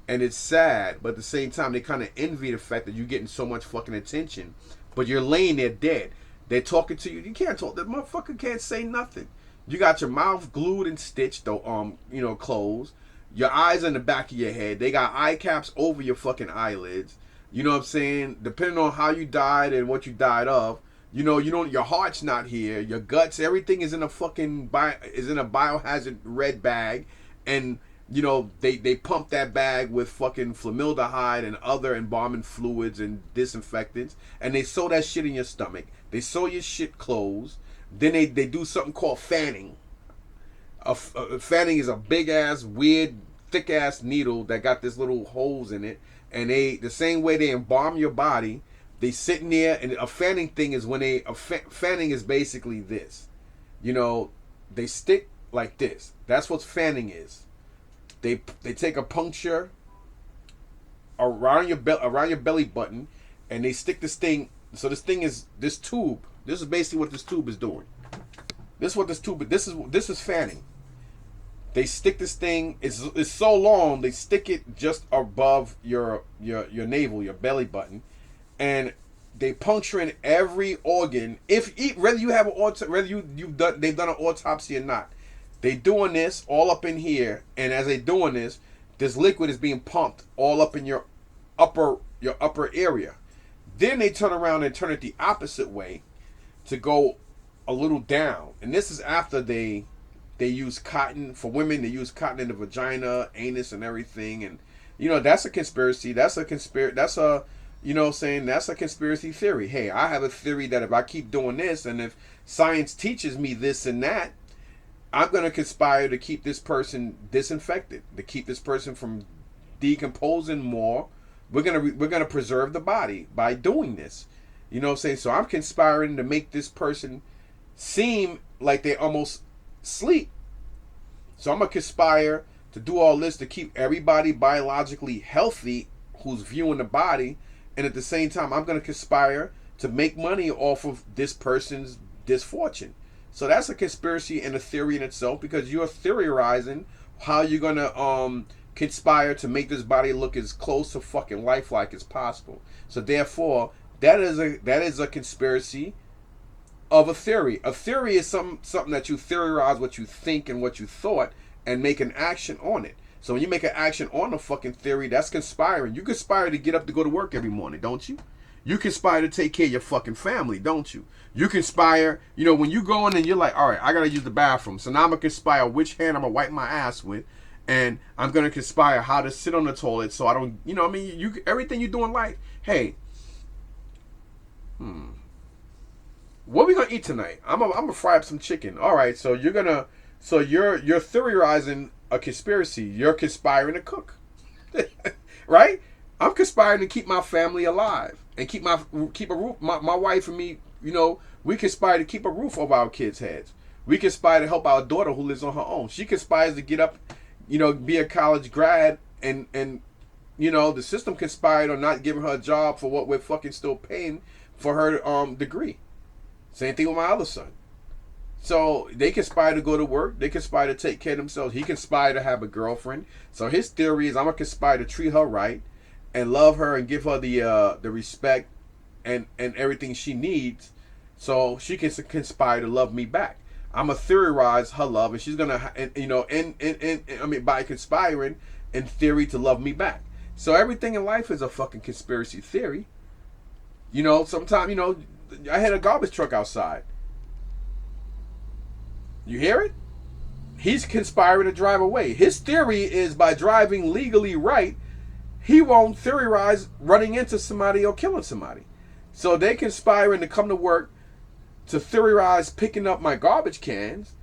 And it's sad, but at the same time, they kind of envy the fact that you're getting so much fucking attention, but you're laying there dead. They're talking to you. You can't talk. That motherfucker can't say nothing. You got your mouth glued and stitched, though, closed. Your eyes in the back of your head. They got eye caps over your fucking eyelids. You know what I'm saying? Depending on how you died and what you died of, you know, your heart's not here. Your guts, everything is in a fucking biohazard red bag, and you know, they pump that bag with fucking formaldehyde and other embalming fluids and disinfectants, and they sew that shit in your stomach. They sew your shit closed. Then they do something called fanning. Fanning is a big ass, weird, thick ass needle that got this little holes in it, and the same way they embalm your body, they sit in there, and a fanning thing is when fanning is basically this. You know, they stick like this. That's what fanning is. They take a puncture around your belly button, and they stick this thing. So this thing is this tube. This is basically what this tube is doing. This is fanning. They stick this thing. It's so long. They stick it just above your navel, your belly button, and they puncture in every organ. Whether you have they've done an autopsy or not. They doing this all up in here, and as they doing this liquid is being pumped all up in your upper area. Then they turn around and turn it the opposite way to go a little down. And this is after they use cotton. For women, they use cotton in the vagina, anus, and everything. And you know, that's a conspiracy. That's a you know what I'm saying? That's a conspiracy theory. Hey, I have a theory that if I keep doing this, and if science teaches me this and that, I'm going to conspire to keep this person disinfected, to keep this person from decomposing more. We're gonna preserve the body by doing this. You know what I'm saying? So I'm conspiring to make this person seem like they almost sleep. So I'm going to conspire to do all this to keep everybody biologically healthy who's viewing the body. And at the same time, I'm going to conspire to make money off of this person's misfortune. So that's a conspiracy and a theory in itself, because you're theorizing how you're going to conspire to make this body look as close to fucking lifelike as possible. So therefore, that is a conspiracy of a theory. A theory is something that you theorize what you think and what you thought and make an action on it. So when you make an action on a fucking theory, that's conspiring. You conspire to get up to go to work every morning, don't you? You conspire to take care of your fucking family, don't you? You conspire, when you go in and you're like, all right, I gotta use the bathroom. So now I'm gonna conspire which hand I'm gonna wipe my ass with. And I'm gonna conspire how to sit on the toilet so I don't, everything you do in life. Hey, what are we gonna eat tonight? I'm gonna fry up some chicken. All right, so you're theorizing a conspiracy. You're conspiring to cook, right? I'm conspiring to keep my family alive and keep a roof. My wife and me, we conspire to keep a roof over our kids' heads. We conspire to help our daughter who lives on her own. She conspires to get up, be a college grad, and the system conspired on not giving her a job for what we're fucking still paying for her degree. Same thing with my other son. So they conspire to go to work. They conspire to take care of themselves. He conspired to have a girlfriend. So his theory is I'm gonna conspire to treat her right and love her and give her the respect and everything she needs, so she can conspire to love me back. I'm gonna theorize her love, and she's gonna, by conspiring in theory to love me back. So everything in life is a fucking conspiracy theory. Sometimes, I had a garbage truck outside. You hear it? He's conspiring to drive away. His theory is by driving legally right, he won't theorize running into somebody or killing somebody. So they conspiring to come to work to theorize picking up my garbage cans,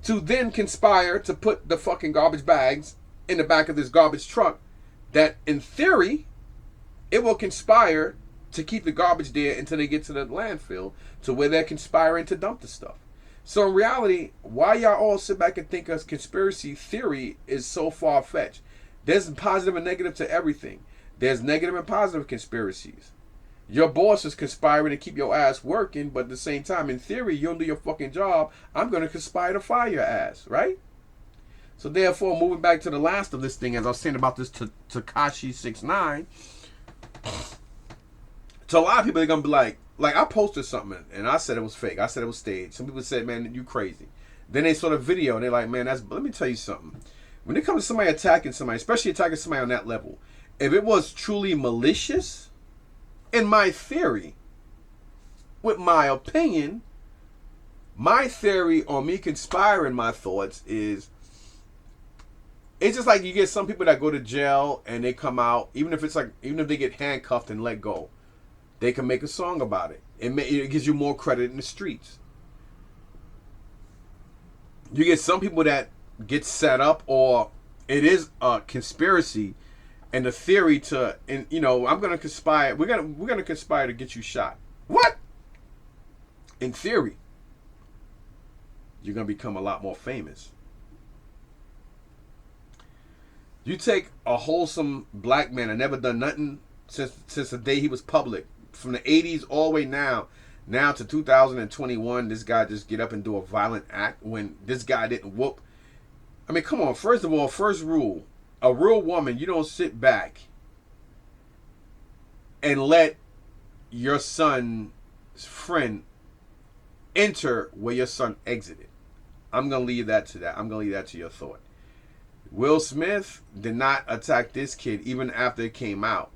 to then conspire to put the fucking garbage bags in the back of this garbage truck that in theory it will conspire to keep the garbage there until they get to the landfill, to where they're conspiring to dump the stuff. So in reality, why y'all all sit back and think a conspiracy theory is so far-fetched? There's positive and negative to everything. There's negative and positive conspiracies. Your boss is conspiring to keep your ass working, but at the same time, in theory, you'll do your fucking job. I'm going to conspire to fire your ass, right? So therefore, moving back to the last of this thing, as I was saying about this Tekashi 6ix9ine, to a lot of people, they're going to be like I posted something, and I said it was fake. I said it was staged. Some people said, man, you crazy. Then they saw the video, and they're like, man, let me tell you something. When it comes to somebody attacking somebody, especially attacking somebody on that level, if it was truly malicious, in my theory, with my opinion, my theory on me conspiring my thoughts is, it's just like you get some people that go to jail and they come out, even if they get handcuffed and let go, they can make a song about it. It gives you more credit in the streets. You get some people that get set up, or it is a conspiracy and the theory I'm gonna conspire. We're gonna conspire to get you shot. What? In theory, you're gonna become a lot more famous. You take a wholesome black man that never done nothing since the day he was public, from the 80s all the way now to 2021. This guy just get up and do a violent act when this guy didn't whoop. I mean, come on. First of all, first rule, a real woman, you don't sit back and let your son's friend enter where your son exited. I'm going to leave that to that. I'm going to leave that to your thought. Will Smith did not attack this kid even after it came out.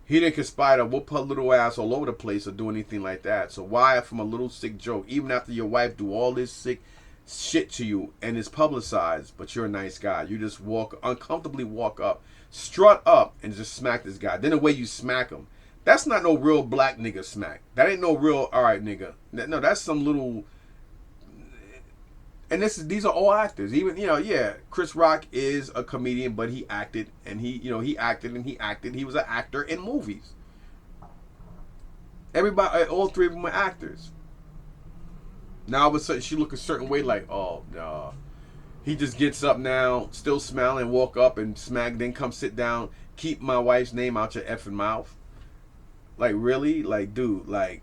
He didn't conspire to whoop her little ass all over the place or do anything like that. So why, from a little sick joke, even after your wife do all this sick shit to you and it's publicized, but you're a nice guy, you just uncomfortably walk up, strut up, and just smack this guy. Then the way you smack him, that's not no real black nigga smack. That ain't no real, all right, nigga. No, that's some little. And these are all actors. Even, Chris Rock is a comedian, but he acted, and he acted. He was an actor in movies. Everybody, all three of them are actors. Now all of a sudden she look a certain way, like, oh, nah. He just gets up now, still smiling, walk up and smack, then come sit down, keep my wife's name out your effing mouth. Like, really? Like, dude, like.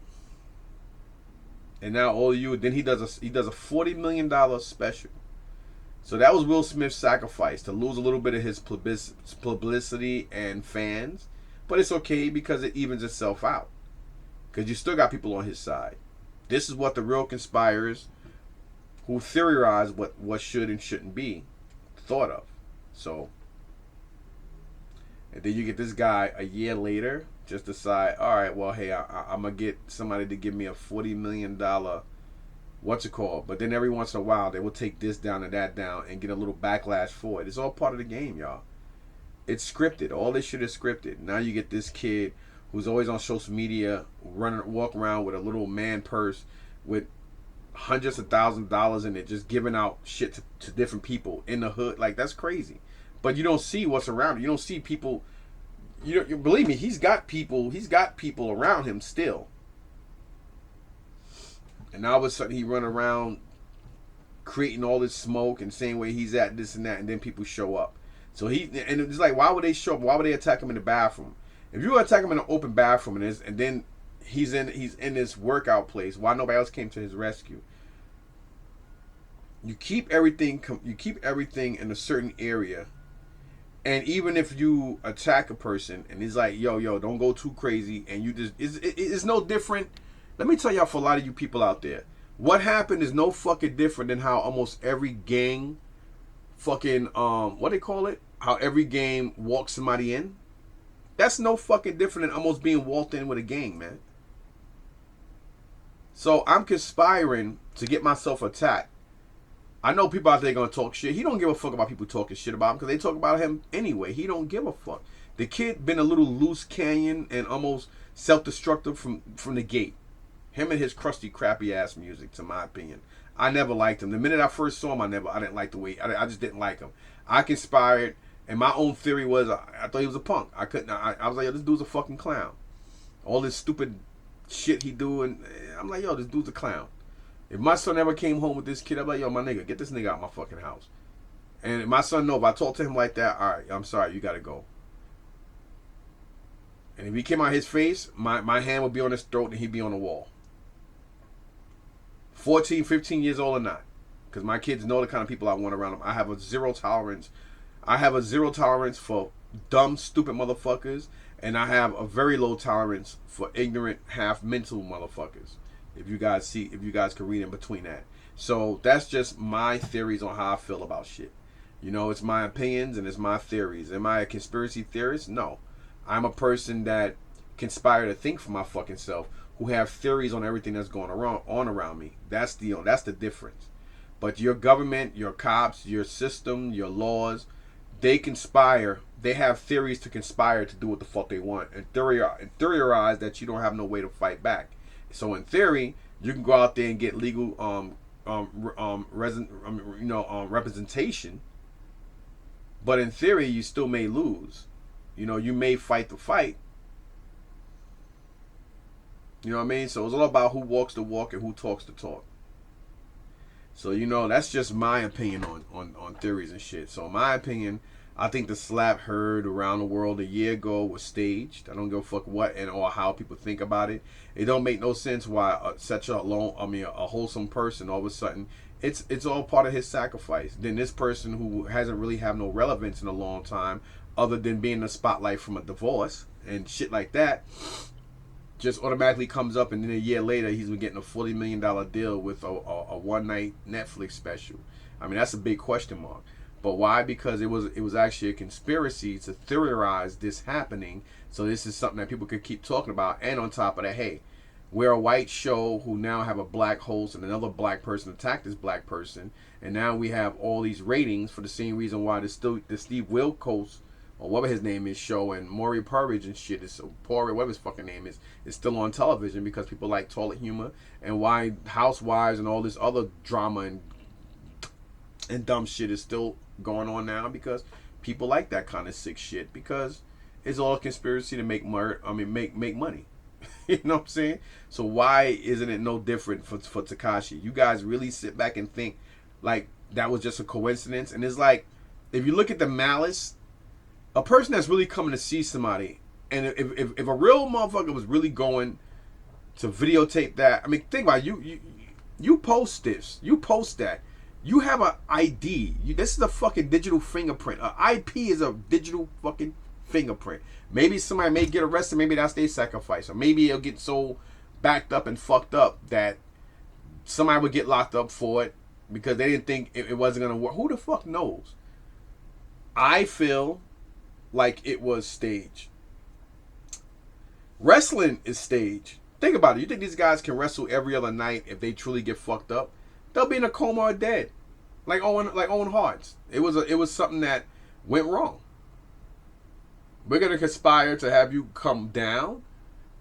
And now all you, then he does a $40 million special. So that was Will Smith's sacrifice, to lose a little bit of his publicity and fans. But it's okay because it evens itself out. Because you still got people on his side. This is what the real conspirators who theorize what should and shouldn't be thought of. So, And then you get this guy a year later just decide, all right, well, hey, I'm gonna get somebody to give me a $40 million what's it called? But then every once in a while they will take this down and that down and get a little backlash for it. It's all part of the game, y'all. It's scripted. All this shit is scripted. Now you get this kid who's always on social media, walk around with a little man purse with hundreds of $1,000s in it, just giving out shit to different people in the hood. Like, that's crazy. But you don't see what's around him. You don't see people. You believe me, he's got people around him still. And now all of a sudden he run around creating all this smoke and saying where he's at, this and that, and then people show up. So and it's like, why would they show up? Why would they attack him in the bathroom? If you attack him in an open bathroom and then he's in this workout place, why nobody else came to his rescue? You keep everything in a certain area. And even if you attack a person and he's like, yo, don't go too crazy, and you just, it's no different. Let me tell y'all, for a lot of you people out there, what happened is no fucking different than how almost every gang fucking, what they call it? How every gang walks somebody in. That's no fucking different than almost being walked in with a gang, man. So I'm conspiring to get myself attacked. I know people out there gonna talk shit. He don't give a fuck about people talking shit about him because they talk about him anyway. He don't give a fuck. The kid been a little loose canyon and almost self-destructive from the gate. Him and his crusty, crappy ass music, to my opinion. I never liked him. The minute I first saw him, I didn't like the way. I just didn't like him. I conspired, and my own theory was I thought he was a punk. I was like, yo, this dude's a fucking clown. All this stupid shit he do, and I'm like, yo, this dude's a clown. If my son ever came home with this kid, I'm like, yo, my nigga, get this nigga out of my fucking house. And if my son know, if I talk to him like that, all right, I'm sorry, you gotta go. And if he came out his face, my hand would be on his throat and he'd be on the wall. 14, 15 years old or not. Because my kids know the kind of people I want around them. I have a zero tolerance. I have a zero tolerance for dumb, stupid motherfuckers. And I have a very low tolerance for ignorant, half mental motherfuckers. If you guys can read in between that. So that's just my theories on how I feel about shit. You know, it's my opinions and it's my theories. Am I a conspiracy theorist? No. I'm a person that conspire to think for my fucking self, who have theories on everything that's going on around me. That's the difference. But your government, your cops, your system, your laws, they conspire. They have theories to conspire to do what the fuck they want and theorize that you don't have no way to fight back. So in theory, you can go out there and get legal representation, but in theory, you still may lose. You know, you may fight the fight. You know what I mean? So it's all about who walks the walk and who talks the talk. So, you know, that's just my opinion on theories and shit. So in my opinion, I think the slap heard around the world a year ago was staged. I don't give a fuck what and or how people think about it. It don't make no sense why such a wholesome person, all of a sudden, it's all part of his sacrifice. Then this person who hasn't really have no relevance in a long time, other than being in the spotlight from a divorce and shit like that, just automatically comes up, and then a year later he's been getting a $40 million deal with a one night Netflix special. I mean, that's a big question mark. But why? Because it was actually a conspiracy to theorize this happening. So this is something that people could keep talking about. And on top of that, hey, we're a white show who now have a black host and another black person attacked this black person, and now we have all these ratings for the same reason why the Steve Wilkos or whatever his name is show and Maury Povich and shit is whatever his fucking name is still on television because people like toilet humor, and why Housewives and all this other drama and dumb shit is still going on now because people like that kind of sick shit because it's all a conspiracy to make money. You know what I'm saying? So why isn't it no different for Tekashi? You guys really sit back and think like that was just a coincidence? And it's like, if you look at the malice, a person that's really coming to see somebody, and if a real motherfucker was really going to videotape that, I mean, think about it, you post this, you post that, you have an ID. This is a fucking digital fingerprint. An IP is a digital fucking fingerprint. Maybe somebody may get arrested, maybe that's their sacrifice, or maybe it'll get so backed up and fucked up that somebody would get locked up for it because they didn't think it wasn't gonna work. Who the fuck knows? I feel like it was staged. Wrestling is staged. Think about it. You think these guys can wrestle every other night if they truly get fucked up? They'll be in a coma or dead. Like Owen Hart's. It was something that went wrong. We're gonna conspire to have you come down,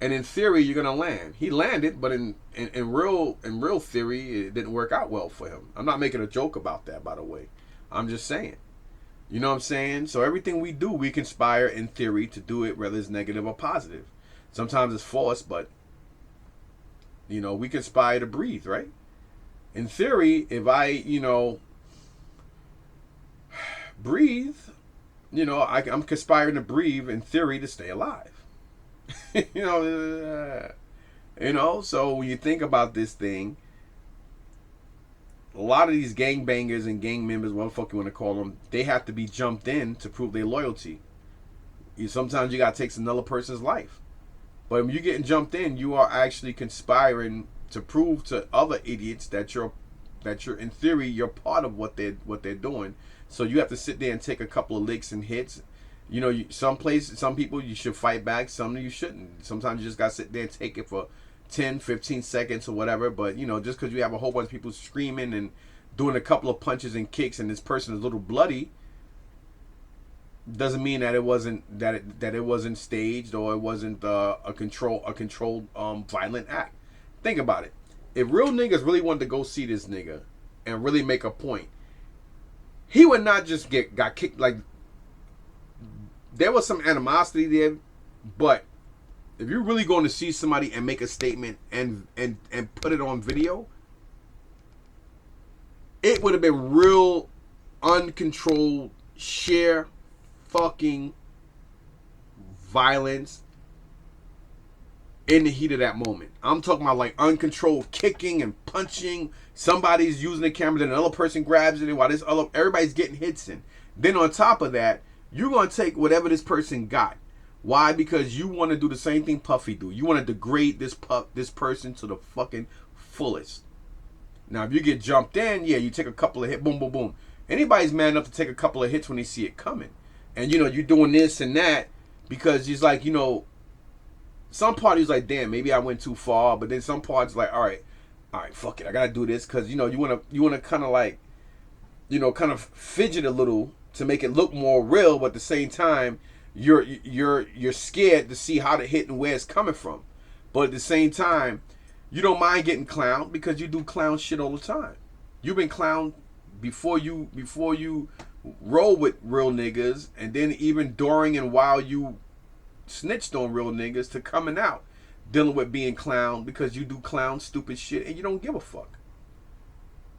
and in theory you're gonna land. He landed, but in real theory it didn't work out well for him. I'm not making a joke about that, by the way. I'm just saying. You know what I'm saying? So everything we do, we conspire in theory to do it, whether it's negative or positive. Sometimes it's forced, but we conspire to breathe, right? In theory, if I, breathe, I'm conspiring to breathe in theory to stay alive. So when you think about this thing, a lot of these gangbangers and gang members, what the fuck you want to call them, they have to be jumped in to prove their loyalty. Sometimes you got to take another person's life. But when you're getting jumped in, you are actually conspiring to prove to other idiots that you're in theory you're part of what they're doing. So you have to sit there and take a couple of licks and hits. Some people you should fight back, some you shouldn't. Sometimes you just gotta sit there and take it for 10, 15 seconds or whatever. But just because you have a whole bunch of people screaming and doing a couple of punches and kicks, and this person is a little bloody, doesn't mean that it wasn't staged or it wasn't a controlled violent act. Think about it. If real niggas really wanted to go see this nigga and really make a point, he would not just got kicked. Like, there was some animosity there, but if you're really going to see somebody and make a statement and put it on video, it would have been real uncontrolled, sheer fucking violence in the heat of that moment. I'm talking about like uncontrolled kicking and punching. Somebody's using the camera, then another person grabs it, and while everybody's getting hits in. Then on top of that, you're gonna take whatever this person got. Why? Because you want to do the same thing Puffy do. You want to degrade this person to the fucking fullest. Now, if you get jumped in, yeah, you take a couple of hits, boom, boom, boom. Anybody's man enough to take a couple of hits when they see it coming. And, you're doing this and that because it's like, some parties like, damn, maybe I went too far. But then some parties like, all right, fuck it. I got to do this because, you want to kind of like, kind of fidget a little to make it look more real. But at the same time, you're scared to see how to hit and where it's coming from. But at the same time, you don't mind getting clowned because you do clown shit all the time. You've been clowned before you roll with real niggas, and then even during and while you snitched on real niggas to coming out, dealing with being clowned because you do clown stupid shit and you don't give a fuck.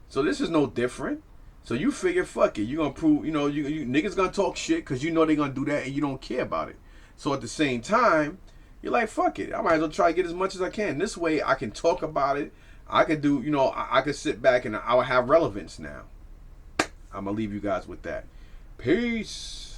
So this is no different. So you figure, fuck it, you gonna prove, you niggas gonna talk shit because you know they gonna do that and you don't care about it. So at the same time, you're like, fuck it, I might as well try to get as much as I can. This way I can talk about it. I could do, I could sit back and I will have relevance now. I'm gonna leave you guys with that. Peace.